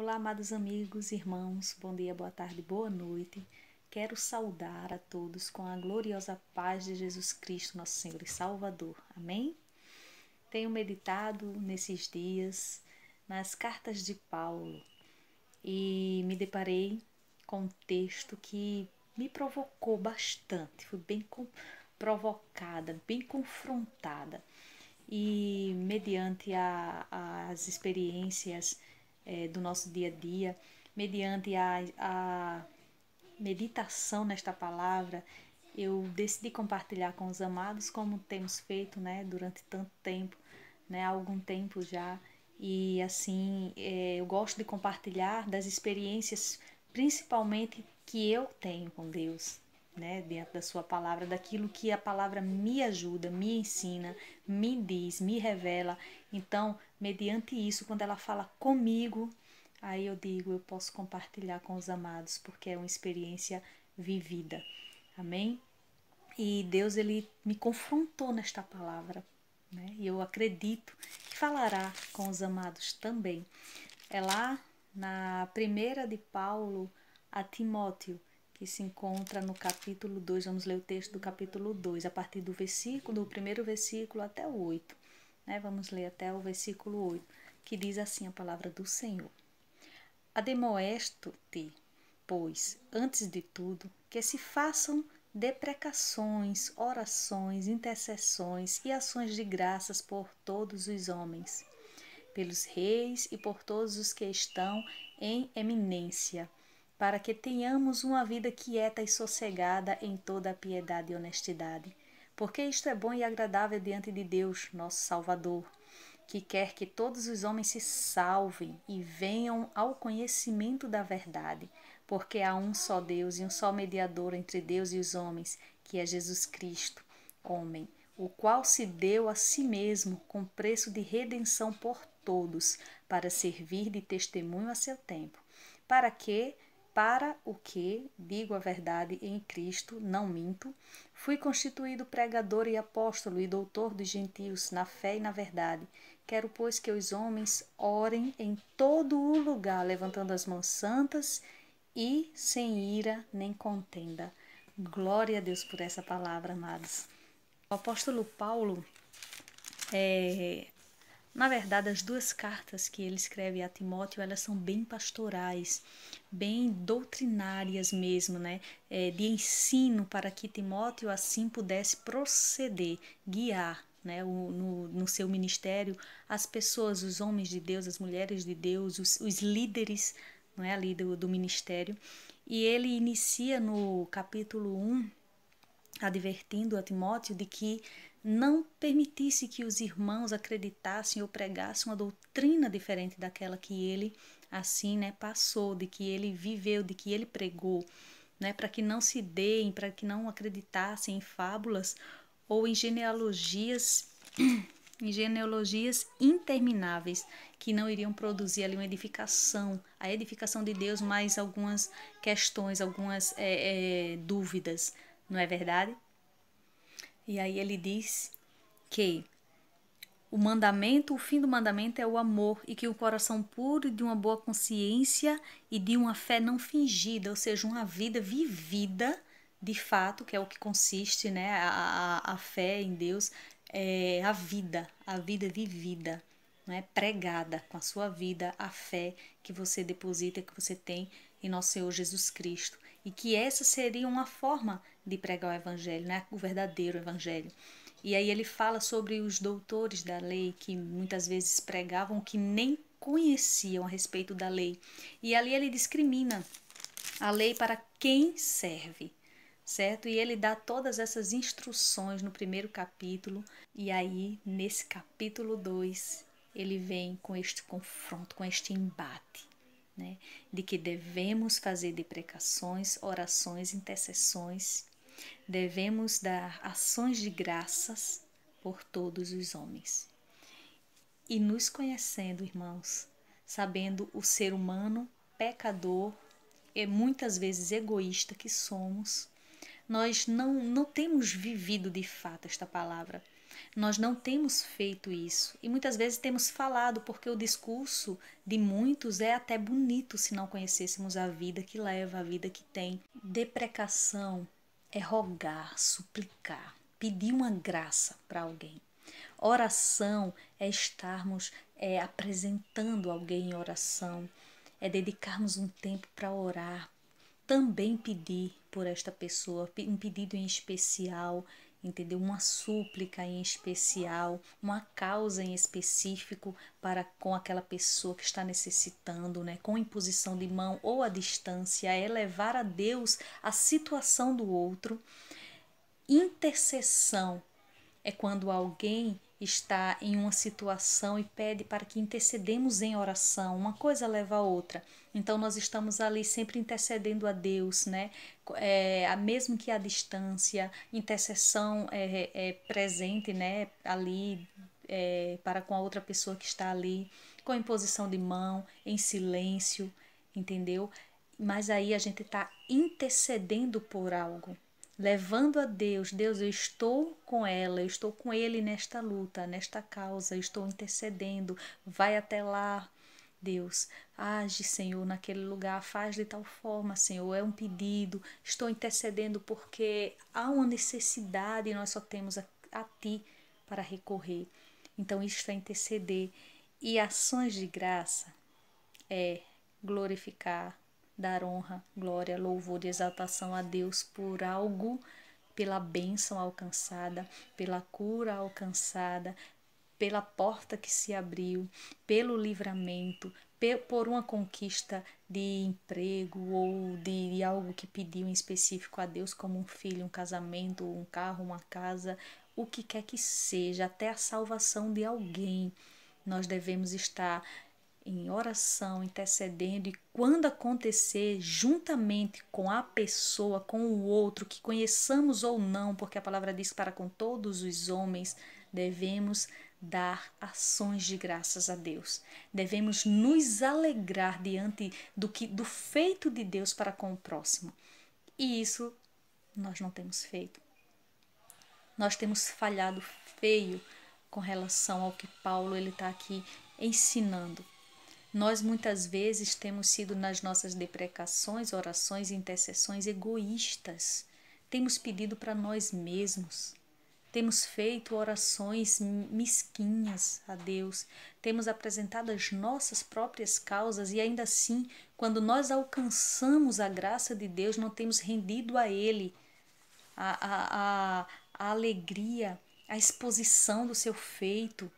Olá, amados amigos, irmãos, bom dia, boa tarde, boa noite. Quero saudar a todos com a gloriosa paz de Jesus Cristo, nosso Senhor e Salvador. Amém? Tenho meditado nesses dias nas cartas de Paulo e me deparei com um texto que me provocou bastante, fui bem provocada, bem confrontada. E mediante as experiências do nosso dia a dia, mediante a meditação nesta palavra, eu decidi compartilhar com os amados, como temos feito, né, durante tanto tempo, né, há algum tempo já. E assim, eu gosto de compartilhar das experiências, principalmente que eu tenho com Deus, né, diante da sua palavra, daquilo que a palavra me ajuda, me ensina, me diz, me revela. Então, mediante isso, quando ela fala comigo, aí eu digo, eu posso compartilhar com os amados, porque é uma experiência vivida. Amém? E Deus, ele me confrontou nesta palavra, né? E eu acredito que falará com os amados também. É lá na primeira de Paulo a Timóteo, que se encontra no capítulo 2. Vamos ler o texto do capítulo 2, a partir do primeiro versículo até o 8. Né? Vamos ler até o versículo 8, que diz assim a palavra do Senhor. Ademoesto-te, pois, antes de tudo, que se façam deprecações, orações, intercessões e ações de graças por todos os homens, pelos reis e por todos os que estão em eminência, para que tenhamos uma vida quieta e sossegada em toda a piedade e honestidade, porque isto é bom e agradável diante de Deus, nosso Salvador, que quer que todos os homens se salvem e venham ao conhecimento da verdade, porque há um só Deus e um só mediador entre Deus e os homens, que é Jesus Cristo, homem, o qual se deu a si mesmo com preço de redenção por todos, para servir de testemunho a seu tempo. Para o que, digo a verdade em Cristo, não minto, fui constituído pregador e apóstolo e doutor dos gentios na fé e na verdade. Quero, pois, que os homens orem em todo o lugar, levantando as mãos santas e sem ira nem contenda. Glória a Deus por essa palavra, amados. O apóstolo Paulo, na verdade, as duas cartas que ele escreve a Timóteo, elas são bem pastorais, bem doutrinárias mesmo, né? De ensino para que Timóteo assim pudesse proceder, guiar, né? No seu ministério, as pessoas, os homens de Deus, as mulheres de Deus, os líderes, não é, ali do ministério. E ele inicia no capítulo 1, advertindo a Timóteo de que não permitisse que os irmãos acreditassem ou pregassem uma doutrina diferente daquela que ele, assim, né, passou, de que ele viveu, de que ele pregou, né, para que não se deem, para que não acreditassem em fábulas ou em genealogias intermináveis que não iriam produzir ali uma edificação, a edificação de Deus, mais algumas questões, algumas dúvidas, não é verdade? E aí ele diz que o fim do mandamento é o amor e que o coração puro e de uma boa consciência e de uma fé não fingida, ou seja, uma vida vivida de fato, que é o que consiste, né, a fé em Deus, é a vida vivida, não é, pregada com a sua vida, a fé que você deposita, que você tem em nosso Senhor Jesus Cristo. E que essa seria uma forma de pregar o evangelho, né, o verdadeiro evangelho. E aí ele fala sobre os doutores da lei que muitas vezes pregavam o que nem conheciam a respeito da lei. E ali ele discrimina a lei para quem serve, certo? E ele dá todas essas instruções no primeiro capítulo. E aí, nesse capítulo 2, ele vem com este confronto, com este embate, né? De que devemos fazer deprecações, orações, intercessões. Devemos dar ações de graças por todos os homens. E nos conhecendo, irmãos, sabendo o ser humano pecador e muitas vezes egoísta que somos, nós não temos vivido de fato esta palavra. Nós não temos feito isso e muitas vezes temos falado porque o discurso de muitos é até bonito se não conhecêssemos a vida que leva, a vida que tem. Deprecação é rogar, suplicar, pedir uma graça para alguém. Oração é estarmos apresentando alguém em oração, é dedicarmos um tempo para orar, também pedir por esta pessoa, um pedido em especial, entendeu? Uma súplica em especial, uma causa em específico para com aquela pessoa que está necessitando, né? Com imposição de mão ou à distância, é levar a Deus a situação do outro. Intercessão é quando alguém está em uma situação e pede para que intercedemos em oração, uma coisa leva a outra. Então nós estamos ali sempre intercedendo a Deus, né? Mesmo que à distância, intercessão é presente, né? Ali para com a outra pessoa que está ali, com imposição de mão, em silêncio, entendeu? Mas aí a gente está intercedendo por algo, levando a Deus, Deus, eu estou com ela, eu estou com ele nesta luta, nesta causa, eu estou intercedendo, vai até lá, Deus, age, Senhor, naquele lugar, faz de tal forma, Senhor, é um pedido, estou intercedendo porque há uma necessidade e nós só temos a Ti para recorrer. Então, isto é interceder. E ações de graça é glorificar, dar honra, glória, louvor e exaltação a Deus por algo, pela bênção alcançada, pela cura alcançada, pela porta que se abriu, pelo livramento, por uma conquista de emprego ou de algo que pediu em específico a Deus, como um filho, um casamento, um carro, uma casa, o que quer que seja, até a salvação de alguém. Nós devemos estar em oração, intercedendo, e quando acontecer, juntamente com a pessoa, com o outro, que conheçamos ou não, porque a palavra diz que para com todos os homens devemos dar ações de graças a Deus. Devemos nos alegrar diante do feito de Deus para com o próximo. E isso nós não temos feito. Nós temos falhado feio com relação ao que Paulo está aqui ensinando. Nós muitas vezes temos sido nas nossas deprecações, orações e intercessões egoístas. Temos pedido para nós mesmos. Temos feito orações mesquinhas a Deus. Temos apresentado as nossas próprias causas e ainda assim, quando nós alcançamos a graça de Deus, não temos rendido a Ele a alegria, a exposição do seu feito,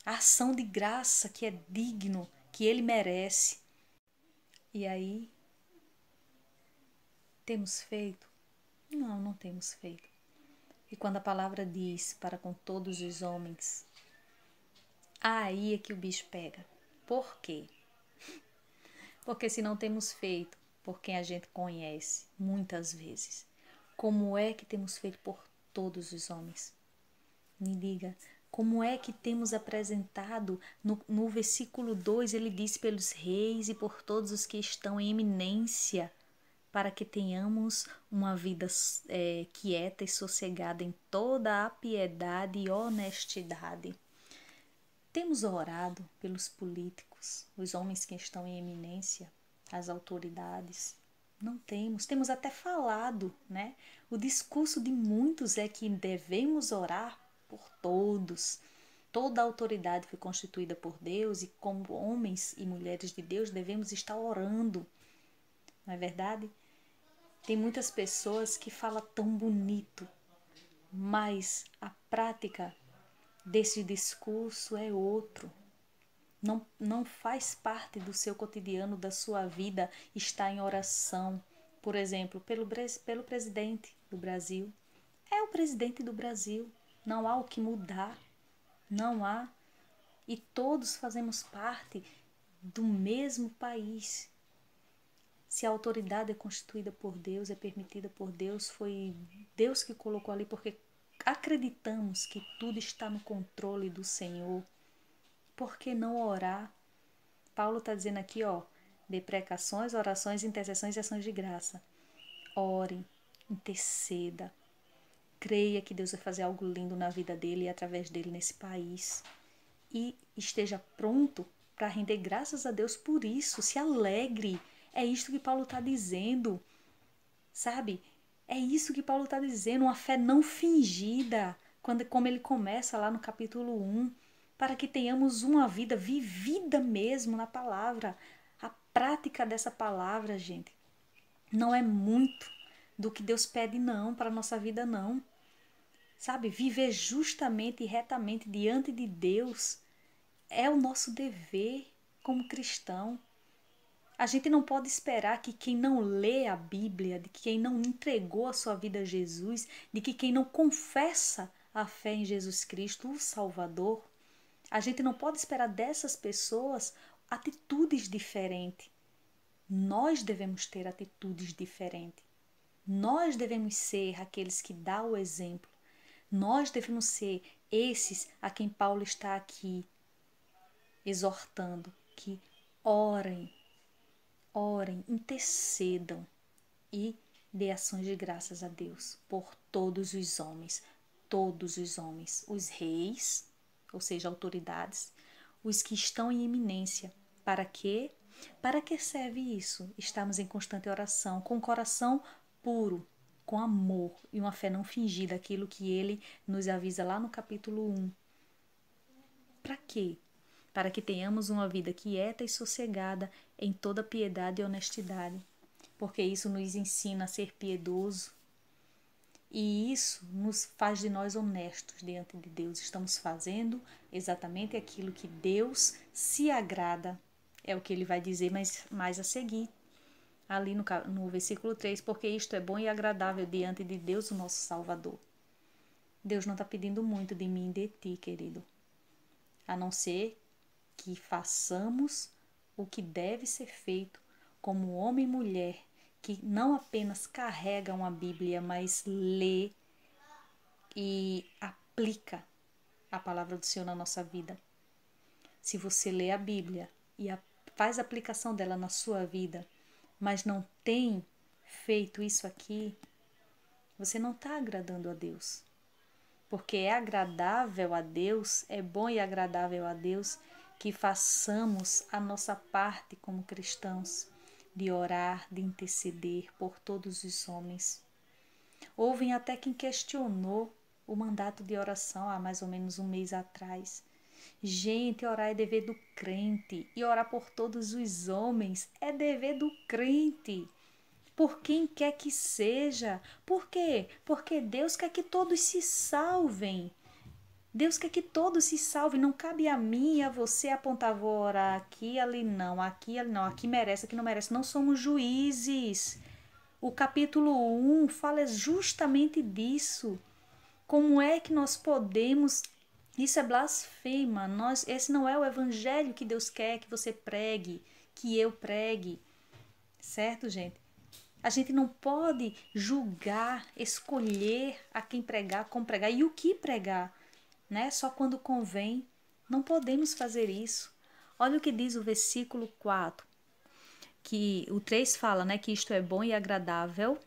a ação de graça que é digno, que ele merece. E aí, temos feito? Não, não temos feito. E quando a palavra diz para com todos os homens, aí é que o bicho pega. Por quê? Porque se não temos feito por quem a gente conhece, muitas vezes, como é que temos feito por todos os homens? Me diga, como é que temos apresentado? No versículo 2 ele diz pelos reis e por todos os que estão em eminência, para que tenhamos uma vida quieta e sossegada em toda a piedade e honestidade. Temos orado pelos políticos, os homens que estão em eminência, as autoridades? Não temos. Temos até falado, né? O discurso de muitos é que devemos orar por todos. Toda a autoridade foi constituída por Deus e como homens e mulheres de Deus devemos estar orando. Não é verdade? Tem muitas pessoas que falam tão bonito, mas a prática desse discurso é outro. Não faz parte do seu cotidiano, da sua vida, estar em oração. Por exemplo, pelo presidente do Brasil. É o presidente do Brasil. Não há o que mudar. Não há. E todos fazemos parte do mesmo país. Se a autoridade é constituída por Deus, é permitida por Deus, foi Deus que colocou ali, porque acreditamos que tudo está no controle do Senhor. Por que não orar? Paulo está dizendo aqui, deprecações, orações, intercessões e ações de graça. Ore, interceda. creia que Deus vai fazer algo lindo na vida dele e através dele nesse país. E esteja pronto para render graças a Deus por isso. Se alegre. É isto que Paulo está dizendo. Sabe? É isso que Paulo está dizendo. Uma fé não fingida. Como ele começa lá no capítulo 1. Para que tenhamos uma vida vivida mesmo na palavra. A prática dessa palavra, gente, não é muito do que Deus pede, não, para a nossa vida, não. Sabe? Viver justamente e retamente diante de Deus é o nosso dever como cristão. A gente não pode esperar que quem não lê a Bíblia, de que quem não entregou a sua vida a Jesus, de que quem não confessa a fé em Jesus Cristo, o Salvador, a gente não pode esperar dessas pessoas atitudes diferentes. Nós devemos ter atitudes diferentes. Nós devemos ser aqueles que dão o exemplo. Nós devemos ser esses a quem Paulo está aqui exortando, que orem, intercedam e dê ações de graças a Deus por todos os homens, os reis, ou seja, autoridades, os que estão em eminência. Para quê? Para que serve isso? Estamos em constante oração, com o coração puro, com amor e uma fé não fingida, aquilo que ele nos avisa lá no capítulo 1. Para quê? Para que tenhamos uma vida quieta e sossegada em toda piedade e honestidade, porque isso nos ensina a ser piedoso e isso nos faz de nós honestos diante de Deus. Estamos fazendo exatamente aquilo que Deus se agrada, é o que ele vai dizer mais a seguir, ali no versículo 3, porque isto é bom e agradável diante de Deus, o nosso Salvador. Deus não está pedindo muito de mim e de ti, querido, a não ser que façamos o que deve ser feito como homem e mulher que não apenas carregam a Bíblia, mas lê e aplica a palavra do Senhor na nossa vida. Se você lê a Bíblia e faz a aplicação dela na sua vida, mas não tem feito isso aqui, você não está agradando a Deus. Porque é agradável a Deus, é bom e agradável a Deus que façamos a nossa parte como cristãos, de orar, de interceder por todos os homens. Houve até quem questionou o mandato de oração há mais ou menos um mês atrás. Gente, orar é dever do crente, e orar por todos os homens é dever do crente. Por quem quer que seja. Por quê? Porque Deus quer que todos se salvem. Deus quer que todos se salvem. Não cabe a mim e a você apontar, vou orar aqui, ali não, aqui, ali não, aqui merece, aqui não merece. Não somos juízes. O capítulo 1 fala justamente disso. Como é que nós podemos... Isso é blasfema. Esse não é o evangelho que Deus quer que você pregue, que eu pregue. Certo, gente? A gente não pode julgar, escolher a quem pregar, como pregar e o que pregar, né? Só quando convém. Não podemos fazer isso. Olha o que diz o versículo 4, que o 3 fala, né, que isto é bom e agradável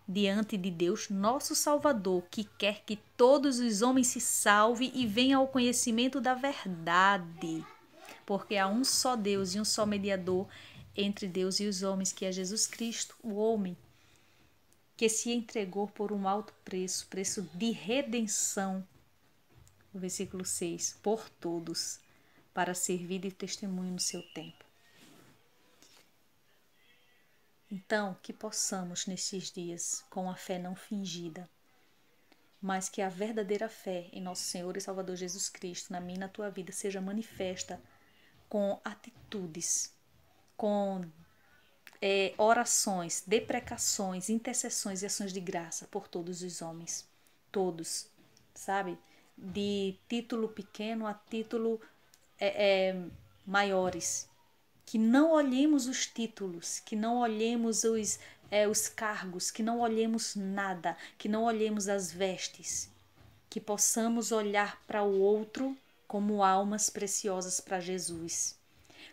diante de Deus, nosso Salvador, que quer que todos os homens se salvem e venham ao conhecimento da verdade. Porque há um só Deus e um só mediador entre Deus e os homens, que é Jesus Cristo, o homem, que se entregou por um alto preço, preço de redenção, o versículo 6, por todos, para servir de testemunho no seu tempo. Então, que possamos nesses dias, com a fé não fingida, mas que a verdadeira fé em nosso Senhor e Salvador Jesus Cristo, na minha e na tua vida, seja manifesta com atitudes, com orações, deprecações, intercessões e ações de graça por todos os homens. Todos, sabe? De título pequeno a título maiores. Que não olhemos os títulos, que não olhemos os cargos, que não olhemos nada, que não olhemos as vestes. Que possamos olhar para o outro como almas preciosas para Jesus.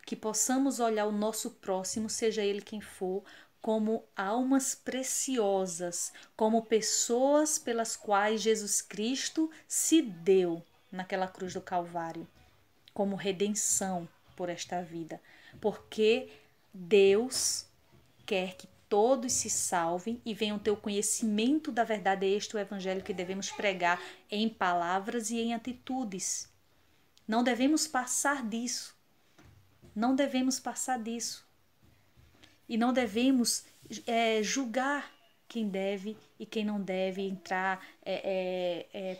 Que possamos olhar o nosso próximo, seja ele quem for, como almas preciosas, como pessoas pelas quais Jesus Cristo se deu naquela cruz do Calvário, como redenção por esta vida, porque Deus quer que todos se salvem e venham ter o conhecimento da verdade. Este é o evangelho que devemos pregar em palavras e em atitudes. Não devemos passar disso. Não devemos passar disso. E não devemos julgar quem deve e quem não deve entrar,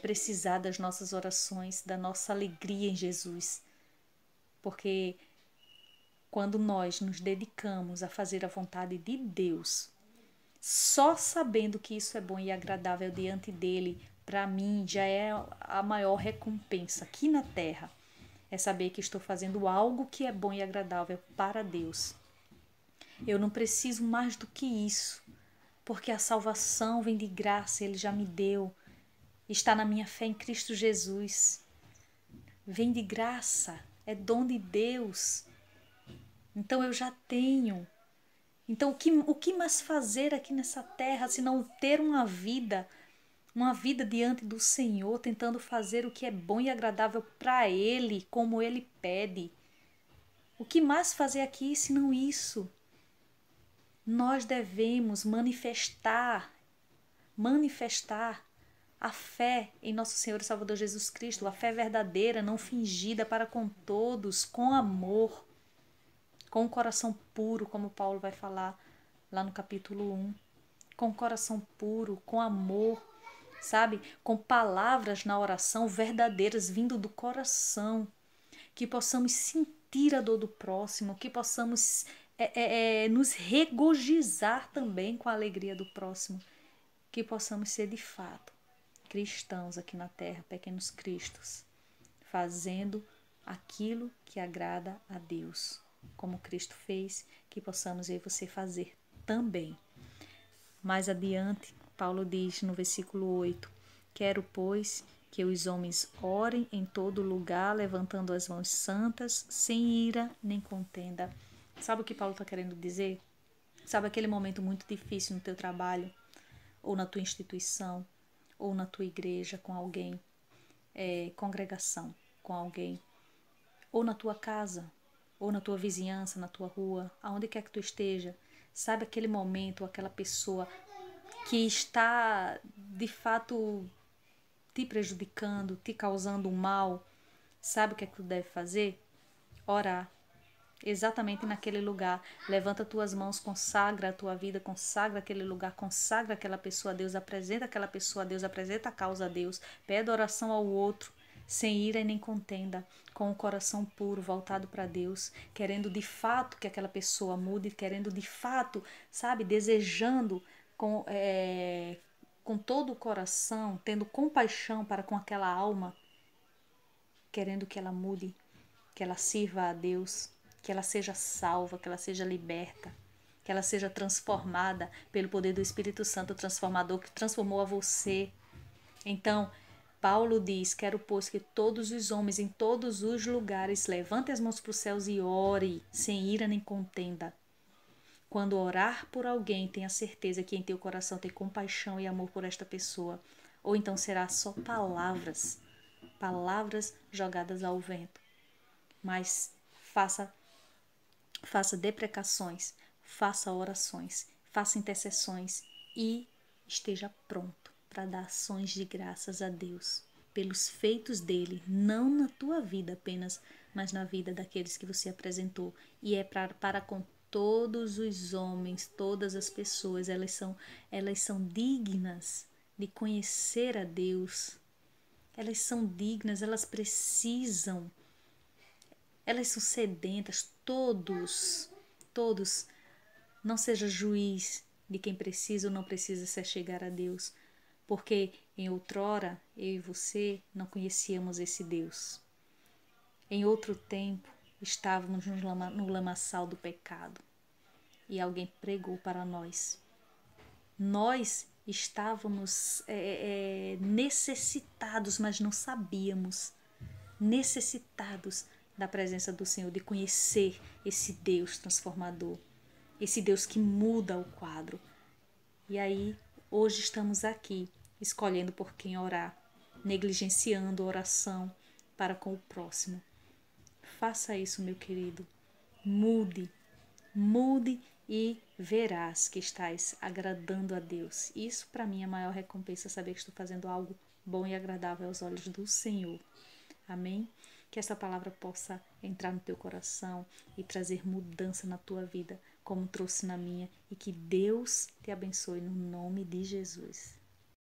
precisar das nossas orações, da nossa alegria em Jesus. Porque quando nós nos dedicamos a fazer a vontade de Deus, só sabendo que isso é bom e agradável diante dele, para mim já é a maior recompensa aqui na terra. É saber que estou fazendo algo que é bom e agradável para Deus. Eu não preciso mais do que isso, porque a salvação vem de graça, Ele já me deu. Está na minha fé em Cristo Jesus. Vem de graça, é dom de Deus. Então eu já tenho. Então o que mais fazer aqui nessa terra se não ter uma vida diante do Senhor, tentando fazer o que é bom e agradável para Ele, como Ele pede? O que mais fazer aqui se não isso? Nós devemos manifestar a fé em nosso Senhor e Salvador Jesus Cristo, a fé verdadeira, não fingida, para com todos, com amor, com o coração puro, como Paulo vai falar lá no capítulo 1, com o coração puro, com amor, sabe? Com palavras na oração verdadeiras, vindo do coração, que possamos sentir a dor do próximo, que possamos nos regozijar também com a alegria do próximo, que possamos ser de fato cristãos aqui na terra, pequenos cristos, fazendo aquilo que agrada a Deus, como Cristo fez, que possamos eu e você fazer também. Mais adiante, Paulo diz no versículo 8: quero, pois, que os homens orem em todo lugar, levantando as mãos santas, sem ira nem contenda. Sabe o que Paulo está querendo dizer? Sabe aquele momento muito difícil no teu trabalho, ou na tua instituição, ou na tua igreja com alguém, congregação com alguém, ou na tua casa, ou na tua vizinhança, na tua rua, aonde quer que tu esteja. Sabe aquele momento, aquela pessoa que está de fato te prejudicando, te causando um mal? Sabe o que é que tu deve fazer? Orar. Exatamente naquele lugar. Levanta tuas mãos, consagra a tua vida, consagra aquele lugar, consagra aquela pessoa a Deus, apresenta aquela pessoa a Deus, apresenta a causa a Deus, pede oração ao outro, sem ira e nem contenda, com o coração puro, voltado para Deus, querendo de fato que aquela pessoa mude, querendo de fato, sabe, desejando com todo o coração, tendo compaixão para com aquela alma, querendo que ela mude, que ela sirva a Deus, que ela seja salva, que ela seja liberta, que ela seja transformada pelo poder do Espírito Santo transformador que transformou a você. Então, Paulo diz: quero, pois, que todos os homens em todos os lugares levantem as mãos para os céus e ore, sem ira nem contenda. Quando orar por alguém, tenha certeza que em teu coração tem compaixão e amor por esta pessoa. Ou então será só palavras jogadas ao vento. Mas faça deprecações, faça orações, faça intercessões e esteja pronto para dar ações de graças a Deus pelos feitos dele, não na tua vida apenas, mas na vida daqueles que você apresentou. E é para com todos os homens, todas as pessoas, elas são dignas de conhecer a Deus. Elas são dignas, elas precisam, elas são sedentas, todos. Não seja juiz de quem precisa ou não precisa se achegar a Deus, porque em outrora eu e você não conhecíamos esse Deus. Em outro tempo estávamos no lamaçal do pecado e alguém pregou para nós. Nós estávamos necessitados, mas não sabíamos. Necessitados da presença do Senhor, de conhecer esse Deus transformador. esse Deus que muda o quadro. E aí, hoje estamos aqui, escolhendo por quem orar, negligenciando a oração para com o próximo. Faça isso, meu querido. Mude, mude e verás que estás agradando a Deus. Isso para mim é a maior recompensa, saber que estou fazendo algo bom e agradável aos olhos do Senhor. Amém? Que essa palavra possa entrar no teu coração e trazer mudança na tua vida, como trouxe na minha, e que Deus te abençoe no nome de Jesus.